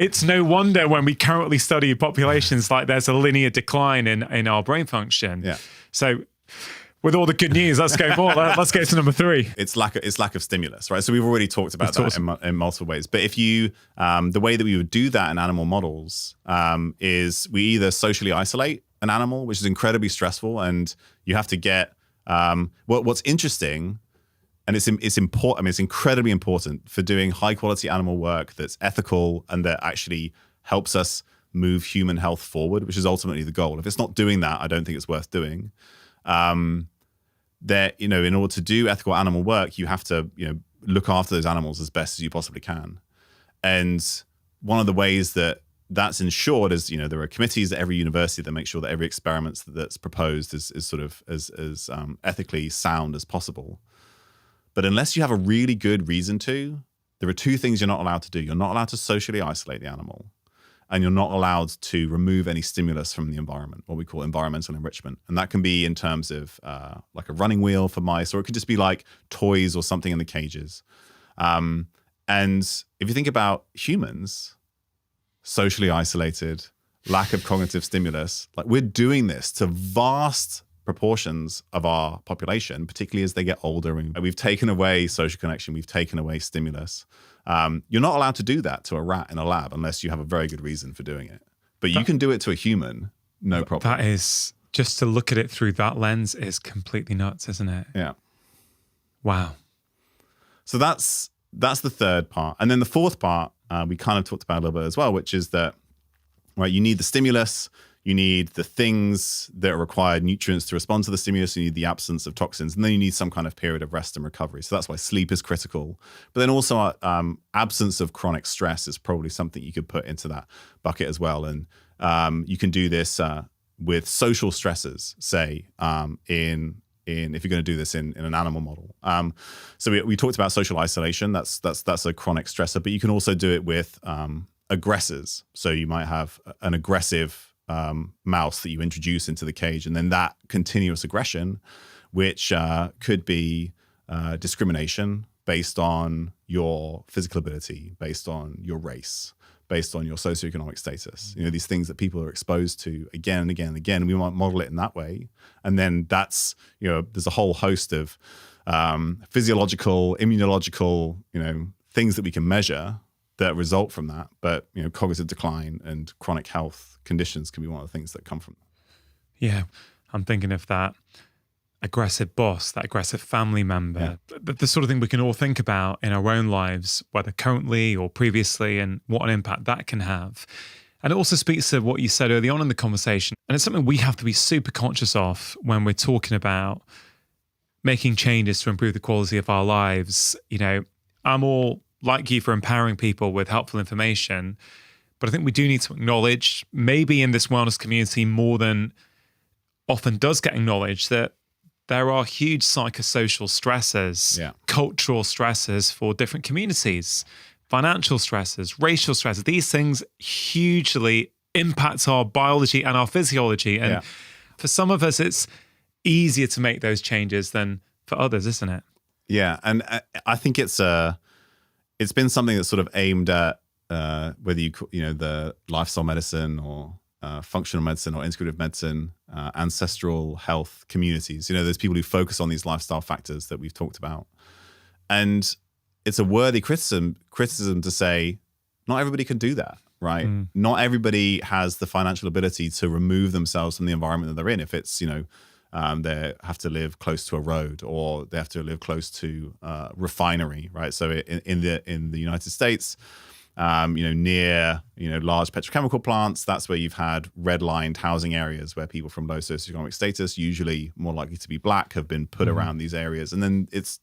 it's no wonder when we currently study populations, like there's a linear decline in our brain function. Yeah. So with all the good news, let's go more. Let's go to number 3. It's lack of stimulus, right? So we've already talked about that in multiple ways. But if you, the way that we would do that in animal models is we either socially isolate an animal, which is incredibly stressful, and you have to get, what's interesting, and it's important, I mean, it's incredibly important for doing high quality animal work that's ethical and that actually helps us move human health forward, which is ultimately the goal. If it's not doing that, I don't think it's worth doing. That, in order to do ethical animal work, you have to, look after those animals as best as you possibly can. And one of the ways that that's ensured is, there are committees at every university that make sure that every experiment that's proposed is sort of as ethically sound as possible. But unless you have a really good reason to, there are 2 things you're not allowed to do. You're not allowed to socially isolate the animal, and you're not allowed to remove any stimulus from the environment, what we call environmental enrichment. And that can be in terms of like a running wheel for mice, or it could just be like toys or something in the cages. And if you think about humans, socially isolated, lack of cognitive stimulus, like we're doing this to vast proportions of our population, particularly as they get older. And we've taken away social connection, we've taken away stimulus. You're not allowed to do that to a rat in a lab unless you have a very good reason for doing it. But you can do it to a human, no problem. That is, just to look at it through that lens is completely nuts, isn't it? Yeah. Wow. So that's the third part. And then the fourth part, we kind of talked about a little bit as well, which is that, right, you need the stimulus, you need the things that are required, nutrients to respond to the stimulus, you need the absence of toxins, and then you need some kind of period of rest and recovery. So that's why sleep is critical. But then also absence of chronic stress is probably something you could put into that bucket as well. And you can do this with social stresses, say, if you're going to do this in an animal model. So we talked about social isolation. That's a chronic stressor, but you can also do it with aggressors. So you might have an aggressive mouse that you introduce into the cage, and then that continuous aggression, which could be discrimination based on your physical ability, based on your race, based on your socioeconomic status. These things that people are exposed to again and again and again. We might model it in that way, and then that's there's a whole host of physiological, immunological, things that we can measure that result from that. But cognitive decline and chronic health conditions can be one of the things that come from that. Yeah, I'm thinking of that aggressive boss, that aggressive family member, the sort of thing we can all think about in our own lives, whether currently or previously, and what an impact that can have. And it also speaks to what you said early on in the conversation. And it's something we have to be super conscious of when we're talking about making changes to improve the quality of our lives. I'm all like you for empowering people with helpful information, but I think we do need to acknowledge, maybe in this wellness community more than often does get acknowledged, that there are huge psychosocial stresses, cultural stresses for different communities, financial stresses, racial stresses. These things hugely impact our biology and our physiology. And for some of us, it's easier to make those changes than for others, isn't it? Yeah, and I think it's been something that's sort of aimed at whether the lifestyle medicine or functional medicine or integrative medicine, ancestral health communities. There's people who focus on these lifestyle factors that we've talked about. And it's a worthy criticism to say, not everybody can do that, right? Not everybody has the financial ability to remove themselves from the environment that they're in. If it's, they have to live close to a road, or they have to live close to refinery, right? So in the United States, near large petrochemical plants, that's where you've had redlined housing areas where people from low socioeconomic status, usually more likely to be black, have been put around these areas, and then it's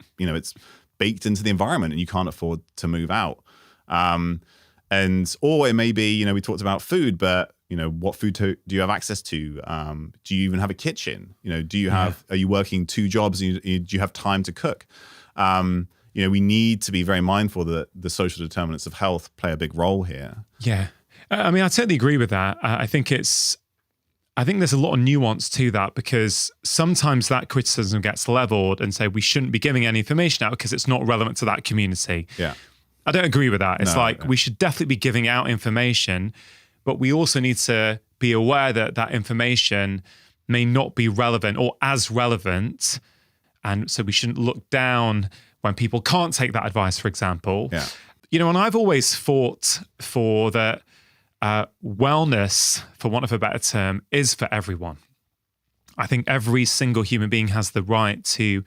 baked into the environment, and you can't afford to move out. Or it may be, we talked about food, but what food do you have access to? Do you even have a kitchen? Are you working 2 jobs? Do you have time to cook? We need to be very mindful that the social determinants of health play a big role here. Yeah. I mean, I totally agree with that. I think there's a lot of nuance to that, because sometimes that criticism gets leveled and say we shouldn't be giving any information out because it's not relevant to that community. Yeah. I don't agree with that. It's No. we should definitely be giving out information, but we also need to be aware that that information may not be relevant or as relevant. And so we shouldn't look down when people can't take that advice, for example. Yeah. And I've always fought for that wellness, for want of a better term, is for everyone. I think every single human being has the right to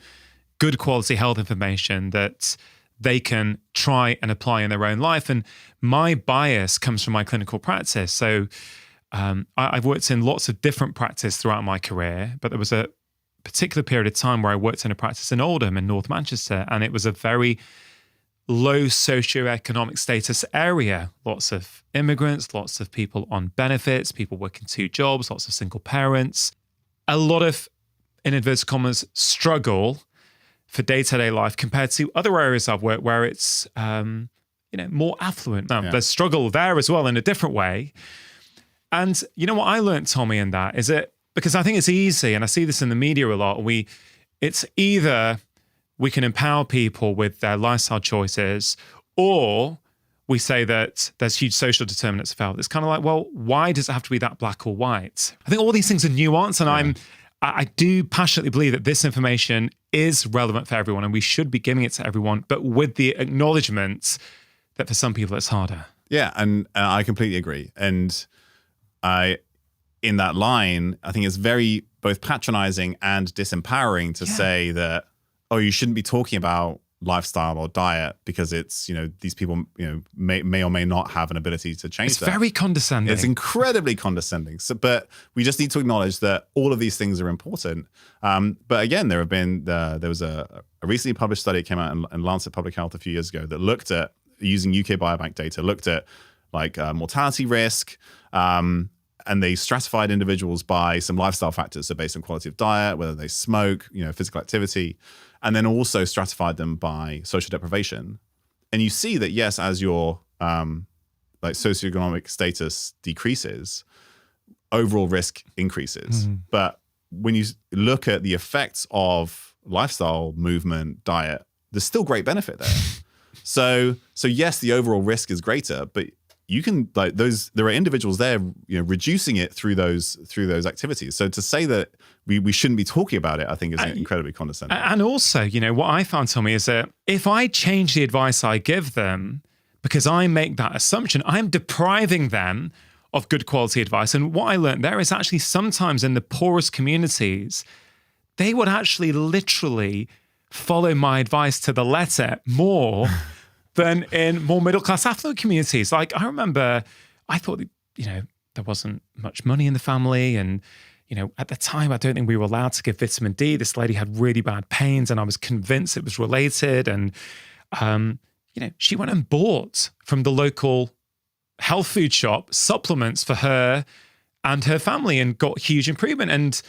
good quality health information that they can try and apply in their own life. And my bias comes from my clinical practice. So I've worked in lots of different practice throughout my career, but there was a particular period of time where I worked in a practice in Oldham in North Manchester, and it was a very low socioeconomic status area. Lots of immigrants, lots of people on benefits, people working 2 jobs, lots of single parents. A lot of, in inverted commas, struggle for day-to-day life compared to other areas I've worked where it's more affluent. Now, there's struggle there as well in a different way. And you know what I learned, Tommy, in that is it, because I think it's easy, and I see this in the media a lot, it's either we can empower people with their lifestyle choices, or we say that there's huge social determinants of health. It's kind of like, well, why does it have to be that black or white? I think all these things are nuanced, and I do passionately believe that this information is relevant for everyone, and we should be giving it to everyone, but with the acknowledgement that for some people it's harder. Yeah, and I completely agree. And in that line, I think it's very both patronizing and disempowering to say that, oh, you shouldn't be talking about lifestyle or diet because it's, these people, may or may not have an ability to change that. It's very condescending. It's incredibly condescending. So, but we just need to acknowledge that all of these things are important. But again, there was a recently published study that came out in Lancet Public Health a few years ago that looked at, using UK Biobank data, looked at mortality risk, and they stratified individuals by some lifestyle factors. So based on quality of diet, whether they smoke, physical activity, and then also stratified them by social deprivation. And you see that, yes, as your socioeconomic status decreases, overall risk increases. Mm-hmm. But when you look at the effects of lifestyle, movement, diet, there's still great benefit there. So yes, the overall risk is greater, but you can there are individuals there, reducing it through those activities. So to say that we shouldn't be talking about it, I think is incredibly condescending. And also, what I found, Tommy, is that if I change the advice I give them because I make that assumption, I'm depriving them of good quality advice. And what I learned there is actually sometimes in the poorest communities, they would actually literally follow my advice to the letter more than in more middle-class affluent communities. Like, I remember, I thought, there wasn't much money in the family. And, at the time, I don't think we were allowed to give vitamin D. This lady had really bad pains, and I was convinced it was related. And, she went and bought from the local health food shop supplements for her and her family and got huge improvement. And,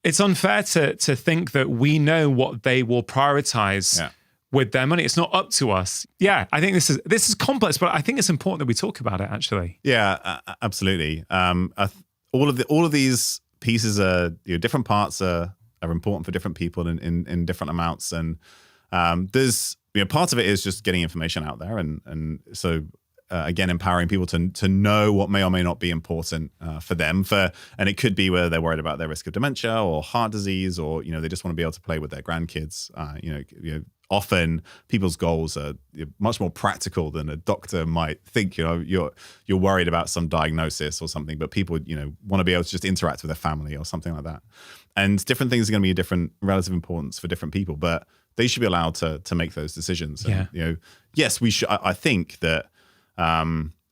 it's unfair to think that we know what they will prioritize with their money. It's not up to us. Yeah, I think this is complex, but I think it's important that we talk about it, actually. Yeah, absolutely. All of these pieces are, different parts are important for different people in different amounts, and there's part of it is just getting information out there, and so. Again, empowering people to know what may or may not be important for them. And it could be whether they're worried about their risk of dementia or heart disease, or they just want to be able to play with their grandkids. Often people's goals are much more practical than a doctor might think. You're worried about some diagnosis or something, but people want to be able to just interact with their family or something like that. And different things are going to be of different relative importance for different people, but they should be allowed to make those decisions. And, yes, we should. I think that.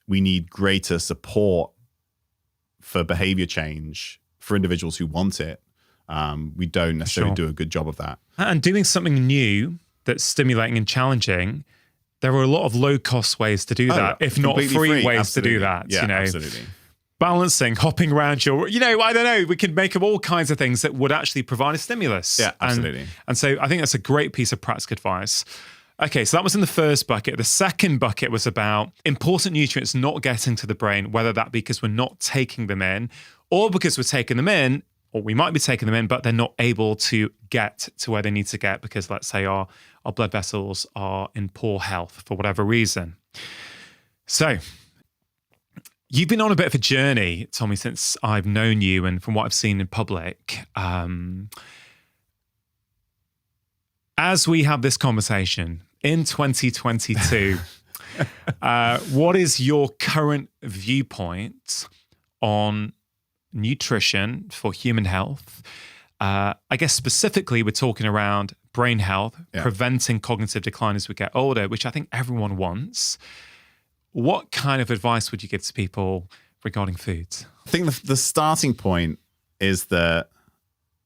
We need greater support for behavior change for individuals who want it. We don't necessarily do a good job of that. And doing something new that's stimulating and challenging, there are a lot of low-cost ways to do that, if not free ways absolutely. To do that. Yeah, absolutely. Balancing, hopping around your, I don't know, we can make up all kinds of things that would actually provide a stimulus. Yeah, absolutely. And so I think that's a great piece of practical advice. Okay, so that was in the first bucket. The second bucket was about important nutrients not getting to the brain, whether that be because we're not taking them in or because we're taking them in or we might be taking them in, but they're not able to get to where they need to get because, let's say, our blood vessels are in poor health for whatever reason. So you've been on a bit of a journey, Tommy, since I've known you and from what I've seen in public. As we have this conversation in 2022, what is your current viewpoint on nutrition for human health? I guess specifically we're talking around brain health, preventing cognitive decline as we get older, which I think everyone wants. What kind of advice would you give to people regarding foods? I think the starting point is that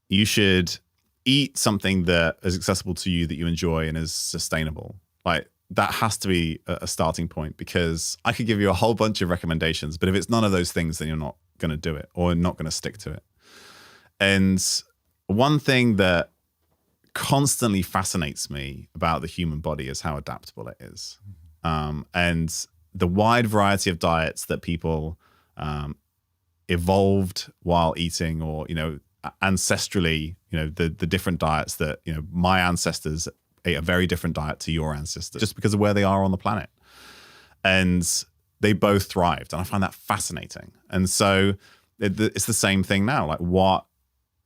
you should eat something that is accessible to you, that you enjoy and is sustainable. Like, that has to be a starting point, because I could give you a whole bunch of recommendations, but if it's none of those things, then you're not going to do it or not going to stick to it. And one thing that constantly fascinates me about the human body is how adaptable it is. And the wide variety of diets that people evolved while eating, or, ancestrally, the different diets that, my ancestors ate a very different diet to your ancestors just because of where they are on the planet. And they both thrived. And I find that fascinating. And so it's the same thing now. Like, what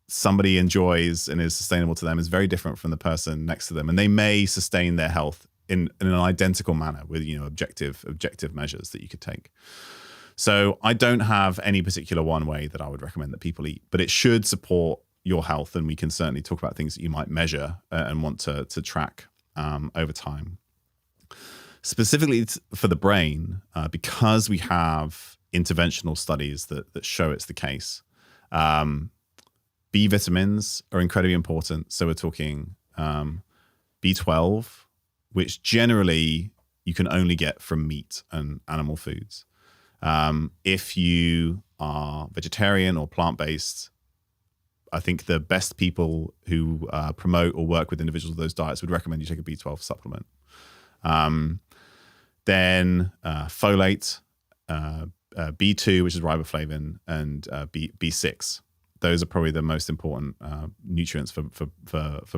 somebody enjoys and is sustainable to them is very different from the person next to them. And they may sustain their health in an identical manner with, objective measures that you could take. So I don't have any particular one way that I would recommend that people eat, but it should support your health. And we can certainly talk about things that you might measure and want to track over time. Specifically for the brain, because we have interventional studies that show it's the case, B vitamins are incredibly important. So we're talking B12, which generally you can only get from meat and animal foods. If you are vegetarian or plant-based, I think the best people who promote or work with individuals with those diets would recommend you take a B12 supplement. Then folate, B2, which is riboflavin, and B6. Those are probably the most important nutrients for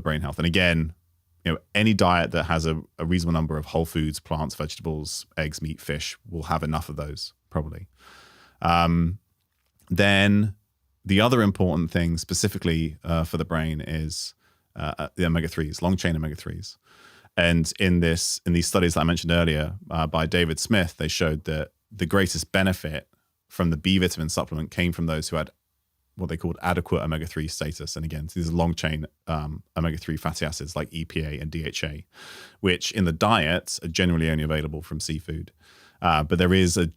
brain health. And again, any diet that has a reasonable number of whole foods, plants, vegetables, eggs, meat, fish will have enough of those, probably. Then the other important thing specifically for the brain is the omega-3s, long-chain omega-3s. And in these studies that I mentioned earlier by David Smith, they showed that the greatest benefit from the B vitamin supplement came from those who had what they called adequate omega-3 status. And again, these are long-chain omega-3 fatty acids like EPA and DHA, which in the diet are generally only available from seafood. But there is a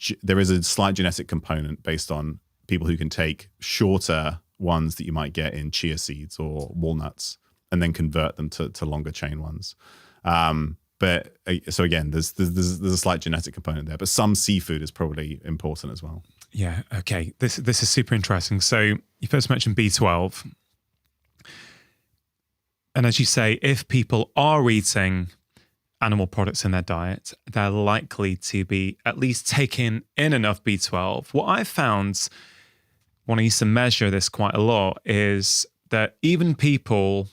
slight genetic component based on people who can take shorter ones that you might get in chia seeds or walnuts and then convert them to longer chain ones. But so again, there's a slight genetic component there, but some seafood is probably important as well. Yeah. Okay. This is super interesting. So you first mentioned B12. And as you say, if people are eating animal products in their diet, they're likely to be at least taking in enough B12. What I've found when I used to measure this quite a lot is that even people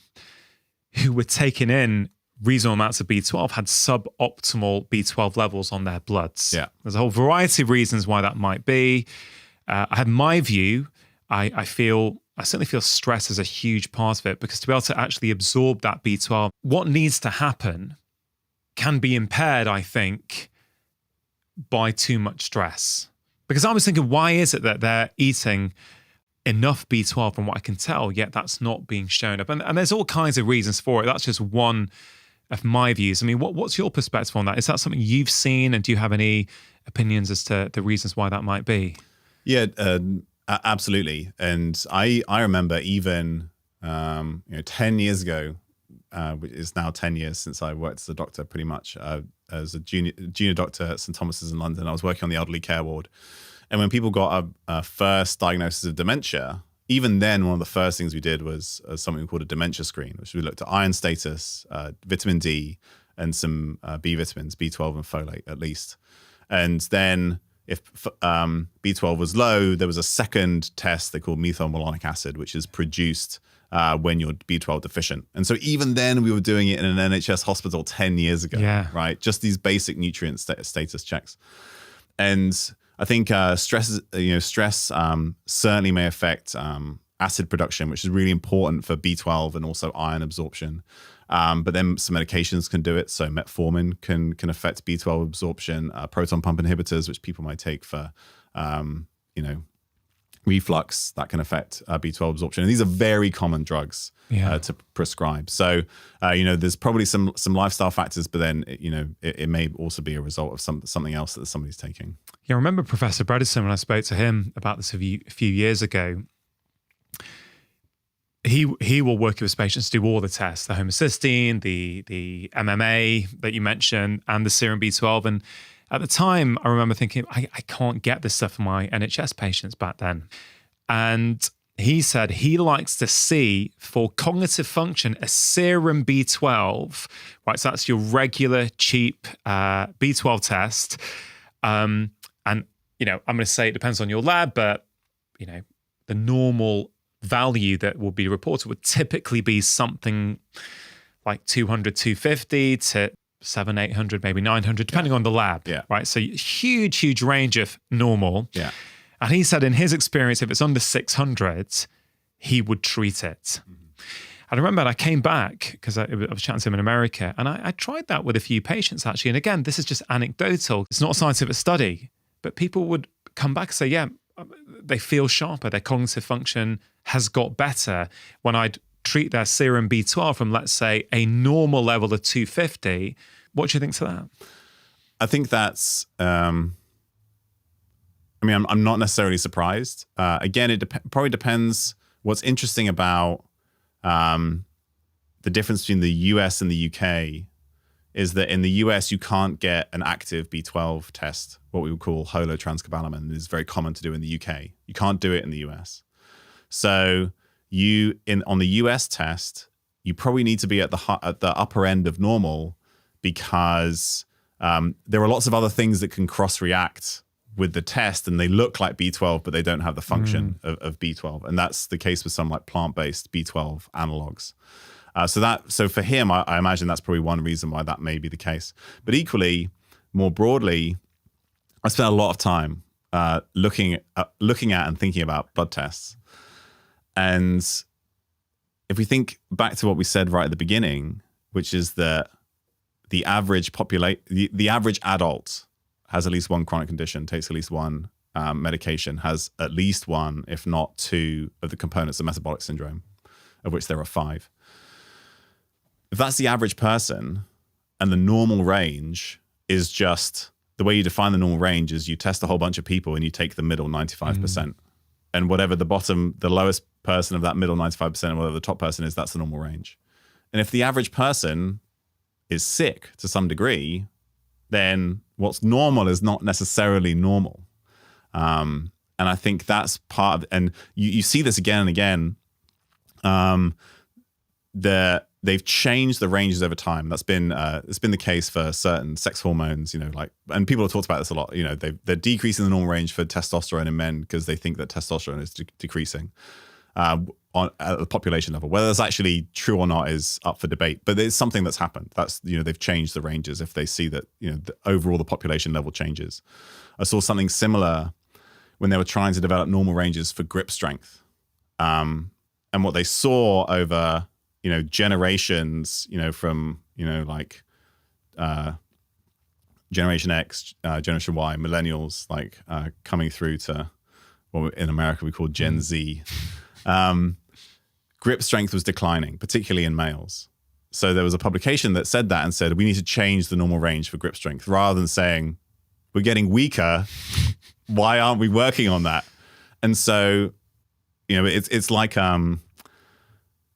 who were taking in reasonable amounts of B12 had suboptimal B12 levels on their bloods. Yeah. There's a whole variety of reasons why that might be. I have my view. I certainly feel stress is a huge part of it, because to be able to actually absorb that B12, what needs to happen can be impaired, I think, by too much stress. Because I was thinking, why is it that they're eating enough B12 from what I can tell, yet that's not being shown up? And there's all kinds of reasons for it. That's just one of my views. I mean, what's your perspective on that? Is that something you've seen, and do you have any opinions as to the reasons why that might be? Yeah, absolutely. And I remember even 10 years ago, which is now 10 years since I worked as a doctor, pretty much as a junior doctor at St Thomas's in London. I was working on the elderly care ward, and when people got a first diagnosis of dementia, even then, one of the first things we did was something called a dementia screen, which we looked at iron status, vitamin D, and some B vitamins, B12 and folate at least. And then if B12 was low, there was a second test they called methylmalonic acid, which is produced when you're B12 deficient. And so even then we were doing it in an NHS hospital 10 years ago, right? Just these basic nutrient status checks. And I think stress certainly may affect acid production, which is really important for B12 and also iron absorption. But then some medications can do it. So metformin can affect B12 absorption, proton pump inhibitors, which people might take for, reflux, that can affect B12 absorption. And these are very common drugs to prescribe. So, there's probably some lifestyle factors, but then, it may also be a result of something else that somebody's taking. Yeah, I remember Professor Bredesen, when I spoke to him about this a few years ago, he will work with his patients to do all the tests, the homocysteine, the MMA that you mentioned, and the serum B12. And at the time, I remember thinking, I can't get this stuff for my NHS patients back then. And he said he likes to see, for cognitive function, a serum B12, right? So that's your regular, cheap B12 test. And, I'm going to say it depends on your lab, but, the normal value that will be reported would typically be something like 200, 250 to 700, 800, maybe 900, depending on the lab, right? So huge range of normal. Yeah. And he said in his experience, if it's under 600, he would treat it. Mm-hmm. And I remember I came back because I was chatting to him in America, and I tried that with a few patients actually. And again, this is just anecdotal. It's not a scientific study, but people would come back and say, they feel sharper. Their cognitive function has got better when I'd treat their serum B12 from, let's say, a normal level of 250. What do you think to that? I think that's, I'm not necessarily surprised. Again, it probably depends. What's interesting about the difference between the US and the UK is that in the US, you can't get an active B12 test, what we would call holotranscobalamin. It is very common to do in the UK. You can't do it in the US. So on the US test, you probably need to be at the upper end of normal, because there are lots of other things that can cross-react with the test, and they look like B12, but they don't have the function of B12. And that's the case with some like plant-based B12 analogs. So for him, I imagine that's probably one reason why that may be the case. But equally, more broadly, I spent a lot of time looking at and thinking about blood tests. And if we think back to what we said right at the beginning, which is that the average the average adult has at least one chronic condition, takes at least one medication, has at least one, if not two, of the components of metabolic syndrome, of which there are 5. If that's the average person, and the normal range is just, the way you define the normal range is you test a whole bunch of people and you take the middle 95%. And whatever the lowest person of that middle 95% and whatever the top person is, that's the normal range. And if the average person is sick to some degree, then what's normal is not necessarily normal. And I think that's part of, and you see this again and again, they've changed the ranges over time. That's been it's been the case for certain sex hormones, and people have talked about this a lot. They're decreasing the normal range for testosterone in men because they think that testosterone is decreasing at the population level. Whether that's actually true or not is up for debate, but it's something that's happened. That's they've changed the ranges if they see that overall the population level changes. I saw something similar when they were trying to develop normal ranges for grip strength, and what they saw over generations, from, Generation X, Generation Y, millennials, coming through to what in America we call Gen Z. Grip strength was declining, particularly in males. So there was a publication that said that and said, we need to change the normal range for grip strength, rather than saying, we're getting weaker. Why aren't we working on that? And so, it's like,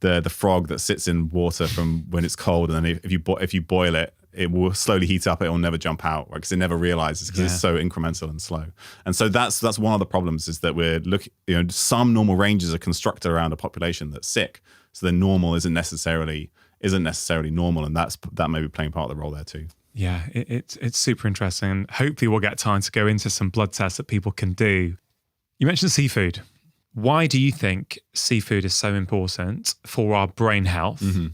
the frog that sits in water from when it's cold, and then if you boil it, it will slowly heat up. It will never jump out, because it never realizes, because it's so incremental and slow. And so that's one of the problems, is that we're looking. Some normal ranges are constructed around a population that's sick, so the normal isn't necessarily normal, and that may be playing part of the role there too. Yeah, it's super interesting. And hopefully we'll get time to go into some blood tests that people can do. You mentioned seafood. Why do you think seafood is so important for our brain health? Mm-hmm.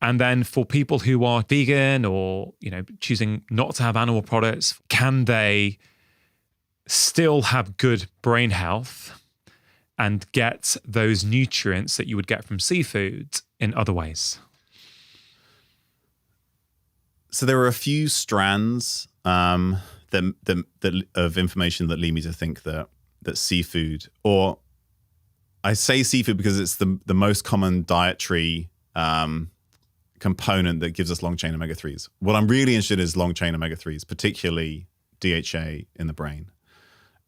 And then for people who are vegan or, choosing not to have animal products, can they still have good brain health and get those nutrients that you would get from seafood in other ways? So there are a few strands that of information that lead me to think that seafood, or I say seafood because it's the most common dietary component that gives us long chain omega-3s. What I'm really interested in is long chain omega-3s, particularly DHA in the brain.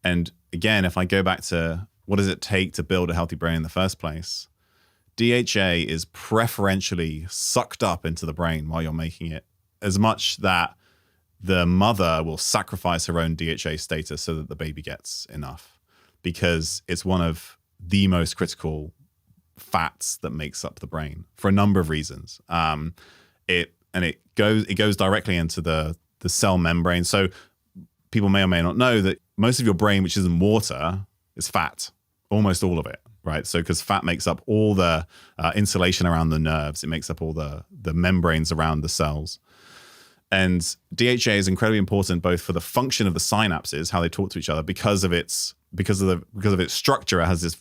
And again, if I go back to what does it take to build a healthy brain in the first place, DHA is preferentially sucked up into the brain while you're making it, as much that the mother will sacrifice her own DHA status so that the baby gets enough, because it's one of the most critical fats that makes up the brain for a number of reasons. It goes directly into the cell membrane. So people may or may not know that most of your brain, which isn't water, is fat, almost all of it, right? So because fat makes up all the insulation around the nerves, it makes up all the membranes around the cells. And DHA is incredibly important both for the function of the synapses, how they talk to each other, because of its structure. It has this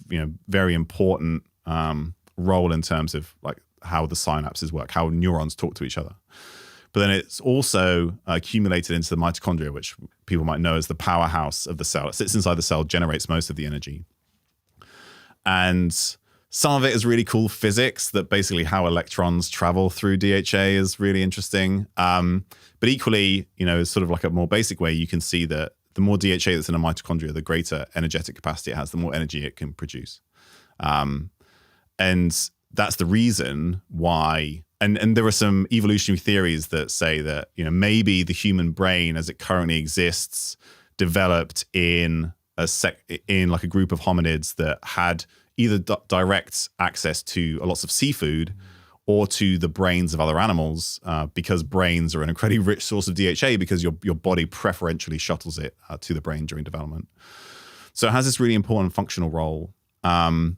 very important role in terms of like how the synapses work, how neurons talk to each other. But then it's also accumulated into the mitochondria, which people might know as the powerhouse of the cell. It sits inside the cell, generates most of the energy. And some of it is really cool physics, that basically how electrons travel through DHA is really interesting. But equally, sort of like a more basic way, you can see that the more DHA that's in a mitochondria, the greater energetic capacity it has, the more energy it can produce. And that's the reason why, and there are some evolutionary theories that say that, maybe the human brain as it currently exists developed in like a group of hominids that had either direct access to lots of seafood or to the brains of other animals, because brains are an incredibly rich source of DHA because your body preferentially shuttles it to the brain during development. So it has this really important functional role. And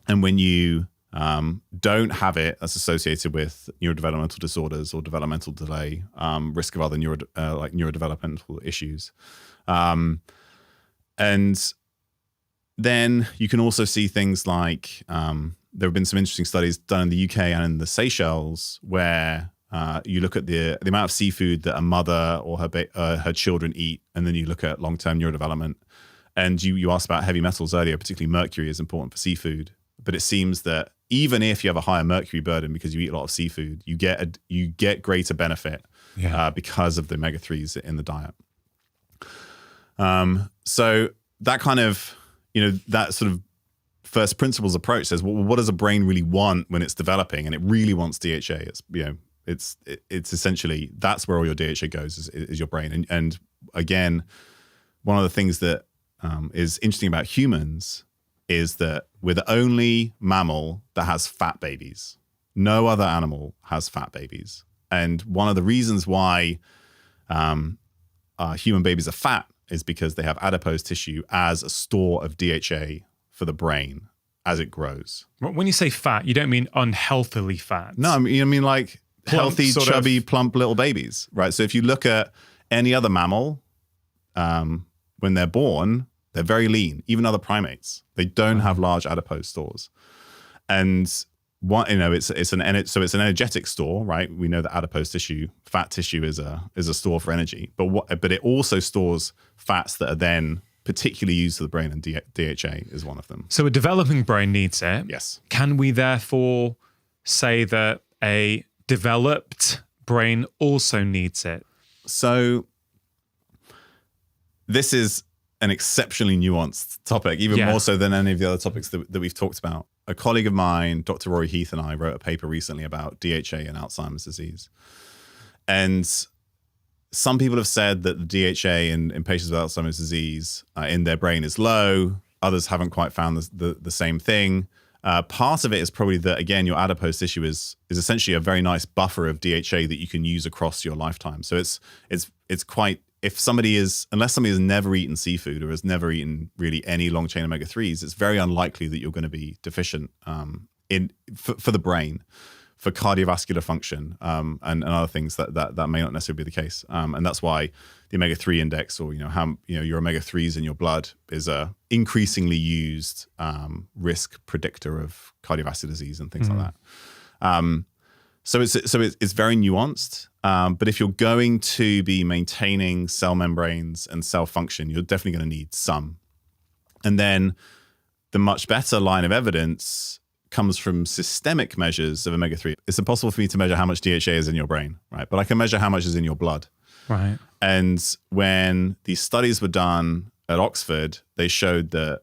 when you don't have it, that's associated with neurodevelopmental disorders or developmental delay, risk of other neurodevelopmental issues. And then you can also see things like there have been some interesting studies done in the UK and in the Seychelles where you look at the amount of seafood that a mother or her children eat, and then you look at long-term neurodevelopment. And you asked about heavy metals earlier, particularly mercury is important for seafood. But it seems that even if you have a higher mercury burden because you eat a lot of seafood, you get greater benefit because of the omega-3s in the diet. So that kind of, that sort of first principles approach says, well, what does a brain really want when it's developing? And it really wants DHA. It's essentially, that's where all your DHA goes is your brain. And again, one of the things that is interesting about humans is that we're the only mammal that has fat babies. No other animal has fat babies. And one of the reasons why human babies are fat is because they have adipose tissue as a store of DHA for the brain as it grows. When you say fat, you don't mean unhealthily fat. No, I mean like Plump, healthy, chubby, plump little babies, right? So if you look at any other mammal, when they're born, they're very lean. Even other primates, they don't have large adipose stores. And it's an energetic store, right? We know that adipose tissue, fat tissue, is a store for energy. But it also stores fats that are then particularly used for the brain, and DHA is one of them. So a developing brain needs it. Yes. Can we therefore say that a developed brain also needs it? So this is an exceptionally nuanced topic, even more so than any of the other topics that we've talked about. A colleague of mine, Dr. Rory Heath, and I wrote a paper recently about DHA and Alzheimer's disease. And some people have said that the DHA in patients with Alzheimer's disease in their brain is low. Others haven't quite found the same thing. Part of it is probably that, again, your adipose tissue is essentially a very nice buffer of DHA that you can use across your lifetime. So it's quite, unless somebody has never eaten seafood or has never eaten really any long chain omega-3s, it's very unlikely that you're going to be deficient for the brain, for cardiovascular function, and other things that may not necessarily be the case. And that's why the omega-3 index, or your omega-3s in your blood, is a increasingly used risk predictor of cardiovascular disease and things like that. So it's very nuanced. But if you're going to be maintaining cell membranes and cell function, you're definitely going to need some. And then the much better line of evidence comes from systemic measures of omega-3. It's impossible for me to measure how much DHA is in your brain, right? But I can measure how much is in your blood. Right. And when these studies were done at Oxford, they showed that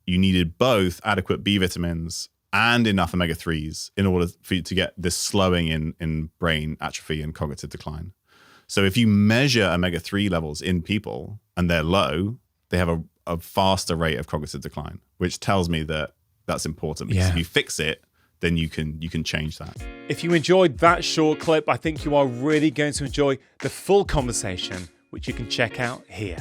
you needed both adequate B vitamins and enough omega-3s in order for you to get this slowing in brain atrophy and cognitive decline. So if you measure omega-3 levels in people and they're low, they have a faster rate of cognitive decline, which tells me that that's important, because if you fix it, then you can change that. If you enjoyed that short clip, I think you are really going to enjoy the full conversation, which you can check out here.